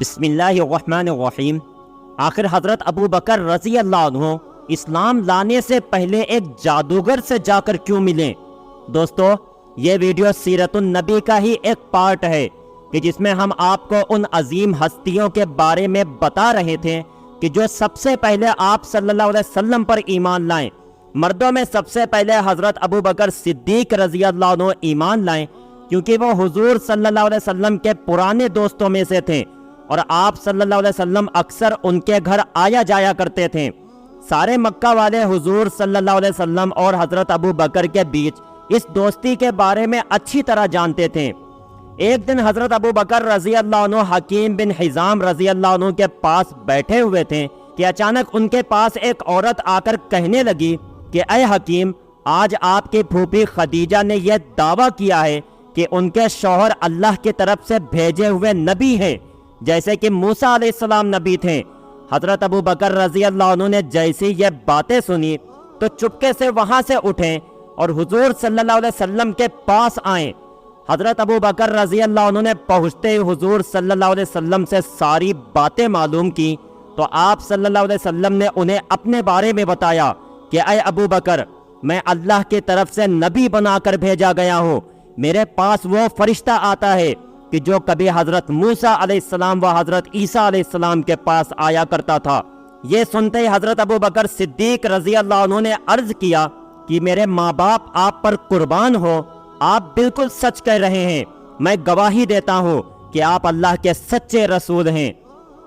بسم اللہ الرحمن الرحیم۔ آخر حضرت ابو بکر رضی اللہ عنہ اسلام لانے سے پہلے ایک جادوگر سے جا کر کیوں ملیں؟ دوستو، یہ ویڈیو سیرت النبی کا ہی ایک پارٹ ہے کہ جس میں ہم آپ کو ان عظیم ہستیوں کے بارے میں بتا رہے تھے کہ جو سب سے پہلے آپ صلی اللہ علیہ وسلم پر ایمان لائیں۔ مردوں میں سب سے پہلے حضرت ابو بکر صدیق رضی اللہ عنہ ایمان لائیں، کیونکہ وہ حضور صلی اللہ علیہ وسلم کے پرانے دوستوں میں سے تھے اور آپ صلی اللہ علیہ وسلم اکثر ان کے گھر آیا جایا کرتے تھے۔ سارے مکہ والے حضور صلی اللہ علیہ وسلم اور حضرت ابو بکر کے بیچ اس دوستی کے بارے میں اچھی طرح جانتے تھے۔ ایک دن حضرت ابو بکر رضی اللہ عنہ حکیم بن حزام رضی اللہ عنہ کے پاس بیٹھے ہوئے تھے کہ اچانک ان کے پاس ایک عورت آ کر کہنے لگی کہ اے حکیم، آج آپ کی پھوپھی خدیجہ نے یہ دعویٰ کیا ہے کہ ان کے شوہر اللہ کی طرف سے بھیجے ہوئے نبی ہیں، جیسے کہ موسیٰ علیہ السلام نبی تھے۔ حضرت ابو بکر رضی اللہ عنہ نے جیسی یہ باتیں سنی تو چپکے سے وہاں سے اٹھیں اور حضور صلی اللہ علیہ وسلم کے پاس آئیں۔ حضرت ابو بکر رضی اللہ عنہ نے پہنچتے حضور صلی اللہ علیہ وسلم سے ساری باتیں معلوم کی تو آپ صلی اللہ علیہ وسلم نے انہیں اپنے بارے میں بتایا کہ اے ابو بکر، میں اللہ کی طرف سے نبی بنا کر بھیجا گیا ہوں۔ میرے پاس وہ فرشتہ آتا ہے کہ جو کبھی حضرت موسیٰ علیہ السلام و حضرت عیسیٰ علیہ السلام کے پاس آیا کرتا تھا۔ یہ سنتے ہی حضرت ابو بکر صدیق رضی اللہ عنہ نے عرض کیا کہ میرے ماں باپ آپ پر قربان ہو، آپ بالکل سچ کہہ رہے ہیں، میں گواہی دیتا ہوں کہ آپ اللہ کے سچے رسول ہیں۔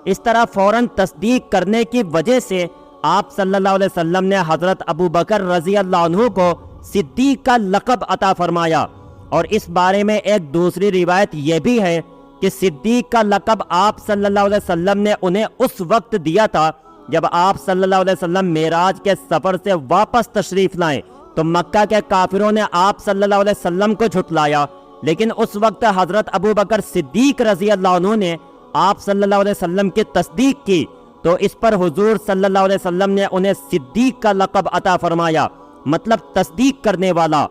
اس طرح فوراً تصدیق کرنے کی وجہ سے آپ صلی اللہ علیہ وسلم نے حضرت ابو بکر رضی اللہ عنہ کو صدیق کا لقب عطا فرمایا۔ اور اس بارے میں ایک دوسری روایت یہ بھی ہے کہ صدیق کا لقب آپ صلی اللہ علیہ وسلم نے انہیں اس وقت دیا تھا جب آپ صلی اللہ علیہ وسلم معراج کے سفر سے واپس تشریف لائیں تو مکہ کے کافروں نے آپ صلی اللہ علیہ وسلم کو جھٹلایا، لیکن اس وقت حضرت ابو بکر صدیق رضی اللہ عنہ نے آپ صلی اللہ علیہ وسلم کی تصدیق کی تو اس پر حضور صلی اللہ علیہ وسلم نے انہیں صدیق کا لقب عطا فرمایا، مطلب تصدیق کرنے والا۔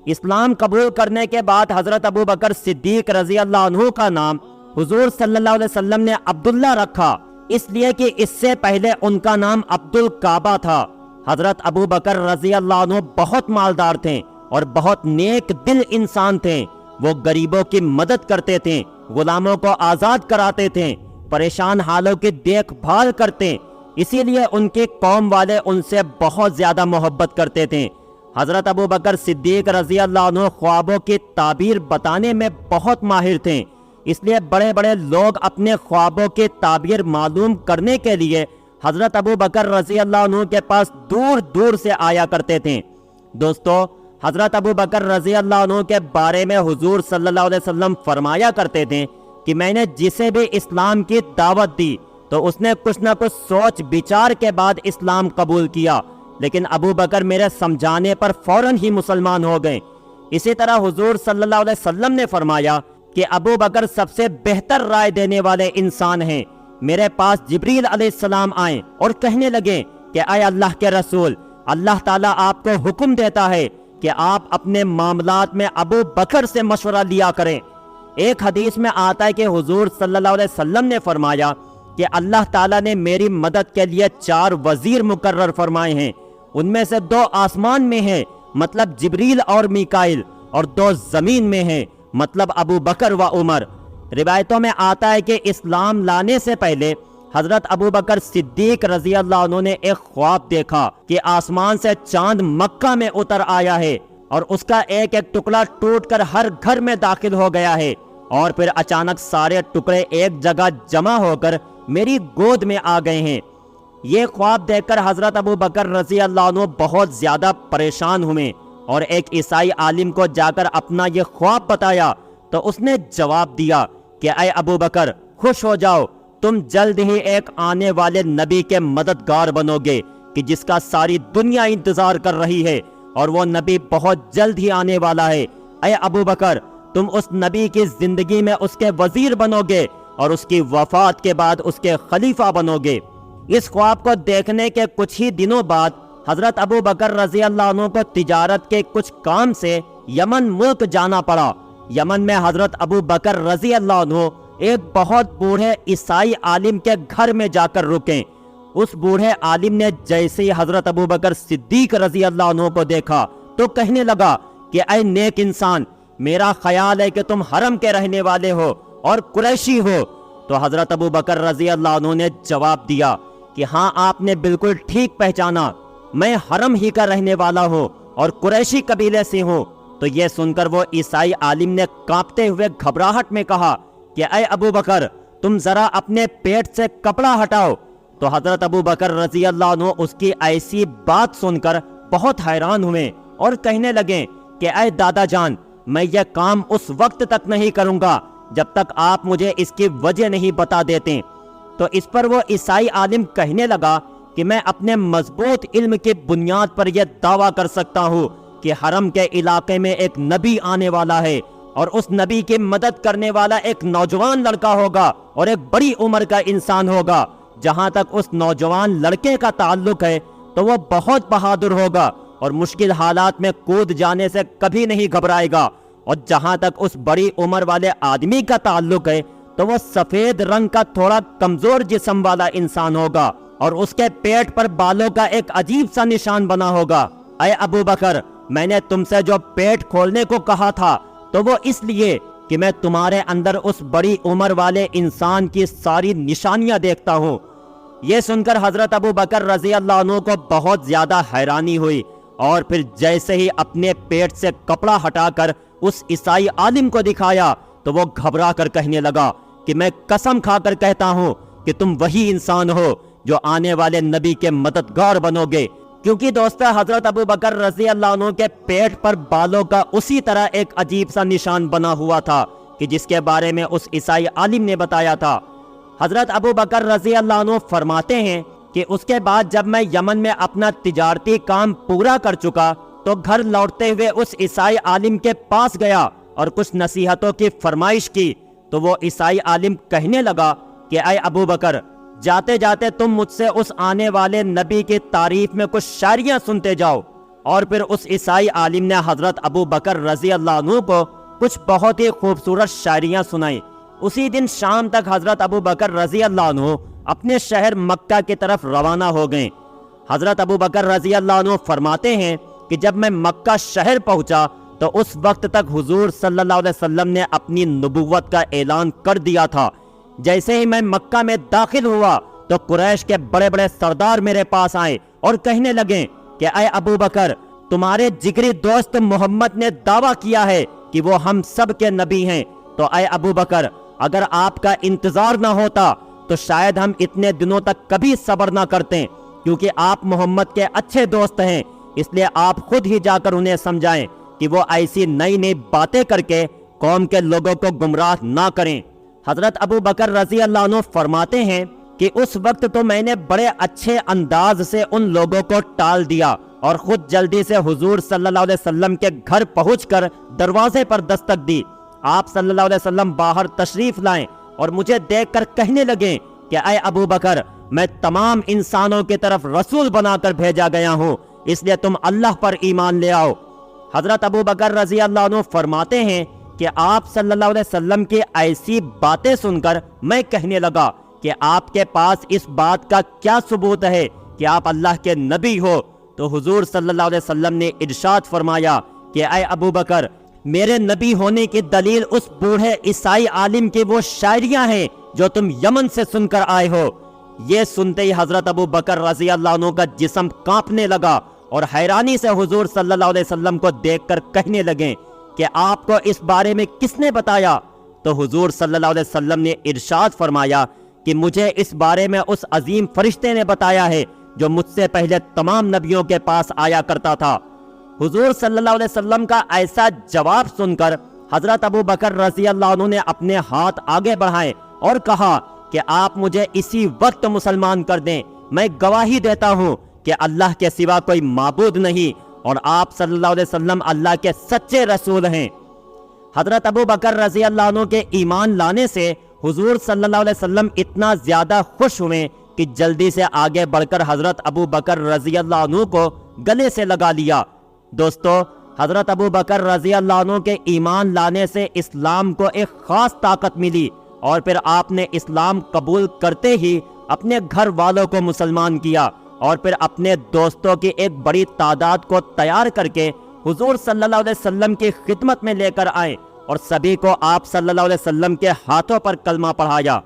اسلام قبول کرنے کے بعد حضرت ابو بکر صدیق رضی اللہ عنہ کا نام حضور صلی اللہ علیہ وسلم نے عبداللہ رکھا، اس لیے کہ اس سے پہلے ان کا نام عبد الکعبہ تھا۔ حضرت ابو بکر رضی اللہ عنہ بہت مالدار تھے اور بہت نیک دل انسان تھے۔ وہ غریبوں کی مدد کرتے تھے، غلاموں کو آزاد کراتے تھے، پریشان حالوں کی دیکھ بھال کرتے، اسی لیے ان کی قوم والے ان سے بہت زیادہ محبت کرتے تھے۔ حضرت ابو بکر صدیق رضی اللہ عنہ خوابوں کی تعبیر بتانے میں بہت ماہر تھے، اس لیے بڑے بڑے لوگ اپنے خوابوں کی تعبیر معلوم کرنے کے لیے حضرت ابو بکر رضی اللہ عنہ کے پاس دور دور سے آیا کرتے تھے۔ دوستو، حضرت ابو بکر رضی اللہ عنہ کے بارے میں حضور صلی اللہ علیہ وسلم فرمایا کرتے تھے کہ میں نے جسے بھی اسلام کی دعوت دی تو اس نے کچھ نہ کچھ سوچ بچار کے بعد اسلام قبول کیا، لیکن ابو بکر میرے سمجھانے پر فوراً ہی مسلمان ہو گئے۔ اسی طرح حضور صلی اللہ علیہ وسلم نے فرمایا کہ ابو بکر سب سے بہتر رائے دینے والے انسان ہیں۔ میرے پاس جبریل علیہ السلام آئے اور کہنے لگے کہ اے اللہ کے رسول، اللہ تعالیٰ آپ کو حکم دیتا ہے کہ آپ اپنے معاملات میں ابو بکر سے مشورہ لیا کریں۔ ایک حدیث میں آتا ہے کہ حضور صلی اللہ علیہ وسلم نے فرمایا کہ اللہ تعالیٰ نے میری مدد کے لیے 4 وزیر مقرر فرمائے ہیں، ان میں سے 2 آسمان میں ہیں، مطلب جبریل اور میکائیل، اور 2 زمین میں ہیں، مطلب ابو بکر و عمر۔ روایتوں میں آتا ہے کہ اسلام لانے سے پہلے حضرت ابو بکر صدیق رضی اللہ عنہ نے ایک خواب دیکھا کہ آسمان سے چاند مکہ میں اتر آیا ہے اور اس کا ایک ایک ٹکڑا ٹوٹ کر ہر گھر میں داخل ہو گیا ہے، اور پھر اچانک سارے ٹکڑے ایک جگہ جمع ہو کر میری گود میں آ گئے ہیں۔ یہ خواب دیکھ کر حضرت ابو بکر رضی اللہ عنہ بہت زیادہ پریشان ہوئے اور ایک عیسائی عالم کو جا کر اپنا یہ خواب بتایا تو اس نے جواب دیا کہ اے ابو بکر، خوش ہو جاؤ، تم جلد ہی ایک آنے والے نبی کے مددگار بنو گے کہ جس کا ساری دنیا انتظار کر رہی ہے، اور وہ نبی بہت جلد ہی آنے والا ہے۔ اے ابو بکر، تم اس نبی کی زندگی میں اس کے وزیر بنو گے اور اس کی وفات کے بعد اس کے خلیفہ بنو گے۔ اس خواب کو دیکھنے کے کچھ ہی دنوں بعد حضرت ابو بکر رضی اللہ عنہ کو تجارت کے کچھ کام سے یمن ملک جانا پڑا۔ یمن میں حضرت ابو بکر رضی اللہ عنہ ایک بہت بوڑھے عیسائی عالم کے گھر میں جا کر رکیں۔ اس بوڑھے عالم نے جیسے ہی حضرت ابوبکر صدیق رضی اللہ عنہ کو دیکھا تو کہنے لگا کہ اے نیک انسان، میرا خیال ہے کہ تم حرم کے رہنے والے ہو اور قریشی ہو۔ تو حضرت ابوبکر رضی اللہ عنہ نے جواب دیا کہ ہاں، آپ نے بالکل ٹھیک پہچانا، میں حرم ہی کا رہنے والا ہوں اور قریشی قبیلے سے ہوں۔ تو یہ سن کر وہ عیسائی عالم نے کانپتے ہوئے گھبراہٹ میں کہا کہ اے ابوبکر، تم ذرا اپنے پیٹ سے کپڑا ہٹاؤ۔ تو حضرت ابوبکر رضی اللہ عنہ اس کی ایسی بات سن کر بہت حیران ہوئے اور کہنے لگے کہ اے دادا جان، میں یہ کام اس وقت تک نہیں کروں گا جب تک آپ مجھے اس کی وجہ نہیں بتا دیتے۔ تو اس پر وہ عیسائی عالم کہنے لگا کہ میں اپنے مضبوط علم کی بنیاد پر یہ دعویٰ کر سکتا ہوں کہ حرم کے علاقے میں ایک نبی آنے والا ہے، اور اس نبی کی مدد کرنے والا ایک نوجوان لڑکا ہوگا اور ایک بڑی عمر کا انسان ہوگا۔ جہاں تک اس نوجوان لڑکے کا تعلق ہے تو وہ بہت بہادر ہوگا اور مشکل حالات میں کود جانے سے کبھی نہیں گھبرائے گا، اور جہاں تک اس بڑی عمر والے آدمی کا تعلق ہے تو وہ سفید رنگ کا تھوڑا کمزور جسم والا انسان ہوگا اور اس کے پیٹ پر بالوں کا ایک عجیب سا نشان بنا ہوگا۔ اے ابوبکر، میں نے تم سے جو پیٹ کھولنے کو کہا تھا تو وہ اس لیے کہ میں تمہارے اندر اس بڑی عمر والے انسان کی ساری نشانیاں دیکھتا ہوں۔ یہ سن کر حضرت ابوبکر رضی اللہ عنہ کو بہت زیادہ حیرانی ہوئی، اور پھر جیسے ہی اپنے پیٹ سے کپڑا ہٹا کر اس عیسائی عالم کو دکھایا تو وہ گھبرا کر کہنے لگا کہ میں قسم کھا کر کہتا ہوں کہ تم وہی انسان ہو جو آنے والے نبی کے مددگار بنو گے۔ کیونکہ دوستو، حضرت ابوبکر رضی اللہ عنہ کے پیٹ پر بالوں کا اسی طرح ایک عجیب سا نشان بنا ہوا تھا کہ جس کے بارے میں اس عیسائی عالم نے بتایا تھا۔ حضرت ابوبکر رضی اللہ عنہ فرماتے ہیں کہ اس کے بعد جب میں یمن میں اپنا تجارتی کام پورا کر چکا تو گھر لوٹتے ہوئے اس عیسائی عالم کے پاس گیا اور کچھ نصیحتوں کی فرمائش کی۔ تو وہ عیسائی عالم کہنے لگا کہ اے ابوبکر، جاتے جاتے تم مجھ سے اس آنے والے نبی کی تعریف میں کچھ شاعریاں سنتے جاؤ۔ اور پھر اس عیسائی عالم نے حضرت ابوبکر رضی اللہ عنہ کو کچھ بہت ہی خوبصورت شاعریاں سنائیں۔ اسی دن شام تک حضرت ابوبکر رضی اللہ عنہ اپنے شہر مکہ کی طرف روانہ ہو گئے۔ حضرت ابوبکر رضی اللہ عنہ فرماتے ہیں کہ جب میں مکہ شہر پہنچا تو اس وقت تک حضور صلی اللہ علیہ وسلم نے اپنی نبوت کا اعلان کر دیا تھا۔ جیسے ہی میں مکہ میں داخل ہوا تو قریش کے بڑے بڑے سردار میرے پاس آئے اور کہنے لگے کہ اے ابوبکر، تمہارے جگری دوست محمد نے دعویٰ کیا ہے کہ وہ ہم سب کے نبی ہیں۔ تو اے ابوبکر، اگر آپ کا انتظار نہ ہوتا تو شاید ہم اتنے دنوں تک کبھی صبر نہ کرتے، کیونکہ آپ محمد کے اچھے دوست ہیں، اس لیے آپ خود ہی جا کر انہیں سمجھائیں کہ وہ ایسی نئی نئی باتیں کر کے قوم کے لوگوں کو گمراہ نہ کریں۔ حضرت ابوبکر رضی اللہ عنہ فرماتے ہیں کہ اس وقت تو میں نے بڑے اچھے انداز سے ان لوگوں کو ٹال دیا اور خود جلدی سے حضور صلی اللہ علیہ وسلم کے گھر پہنچ کر دروازے پر دستک دی۔ آپ صلی اللہ علیہ وسلم باہر تشریف لائیں اور مجھے دیکھ کر کہنے لگے کہ اے ابوبکر، میں تمام انسانوں کی طرف رسول بنا کر بھیجا گیا ہوں، اس لیے تم اللہ پر ایمان لے آؤ۔ حضرت ابوبکر رضی اللہ عنہ فرماتے ہیں کہ آپ صلی اللہ علیہ وسلم کی ایسی باتیں سن کر میں کہنے لگا کہ آپ کے پاس اس بات کا کیا ثبوت ہے کہ آپ اللہ کے نبی ہو؟ تو حضور صلی اللہ علیہ وسلم نے ارشاد فرمایا کہ اے ابوبکر، میرے نبی ہونے کی دلیل اس بوڑھے عیسائی عالم کی وہ شاعریاں ہیں جو تم یمن سے سن کر آئے ہو۔ یہ سنتے ہی حضرت ابوبکر رضی اللہ عنہ کا جسم کانپنے لگا اور حیرانی سے حضور صلی اللہ علیہ وسلم کو دیکھ کر کہنے لگے کہ آپ کو اس بارے میں کس نے بتایا؟ تو حضور صلی اللہ علیہ وسلم نے ارشاد فرمایا کہ مجھے اس بارے میں اس عظیم فرشتے نے بتایا ہے جو مجھ سے پہلے تمام نبیوں کے پاس آیا کرتا تھا۔ حضور صلی اللہ علیہ وسلم کا ایسا جواب سن کر حضرت ابوبکر رضی اللہ عنہ نے اپنے ہاتھ آگے بڑھائے اور کہا کہ آپ مجھے اسی وقت مسلمان کر دیں، میں گواہی دیتا ہوں کہ اللہ کے سوا کوئی معبود نہیں اور آپ صلی اللہ علیہ وسلم اللہ کے سچے رسول ہیں۔ حضرت ابوبکر رضی اللہ عنہ کے ایمان لانے سے حضور صلی اللہ علیہ وسلم اتنا زیادہ خوش ہوئے کہ جلدی سے آگے بڑھ کر حضرت ابوبکر رضی اللہ عنہ کو گلے سے لگا لیا۔ دوستو، حضرت ابوبکر رضی اللہ عنہ کے ایمان لانے سے اسلام کو ایک خاص طاقت ملی اور پھر آپ نے اسلام قبول کرتے ہی اپنے گھر والوں کو مسلمان کیا اور پھر اپنے دوستوں کی ایک بڑی تعداد کو تیار کر کے حضور صلی اللہ علیہ وسلم کی خدمت میں لے کر آئے اور سبھی کو آپ صلی اللہ علیہ وسلم کے ہاتھوں پر کلمہ پڑھایا۔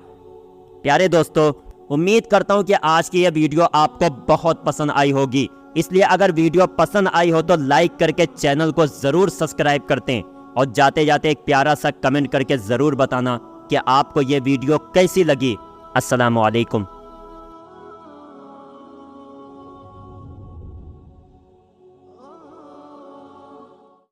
پیارے دوستو، امید کرتا ہوں کہ آج کی یہ ویڈیو آپ کو بہت پسند آئی ہوگی، اس لیے اگر ویڈیو پسند آئی ہو تو لائک کر کے چینل کو ضرور سبسکرائب کرتے ہیں اور جاتے جاتے ایک پیارا سا کمنٹ کر کے ضرور بتانا کہ آپ کو یہ ویڈیو کیسی لگی۔ السلام علیکم۔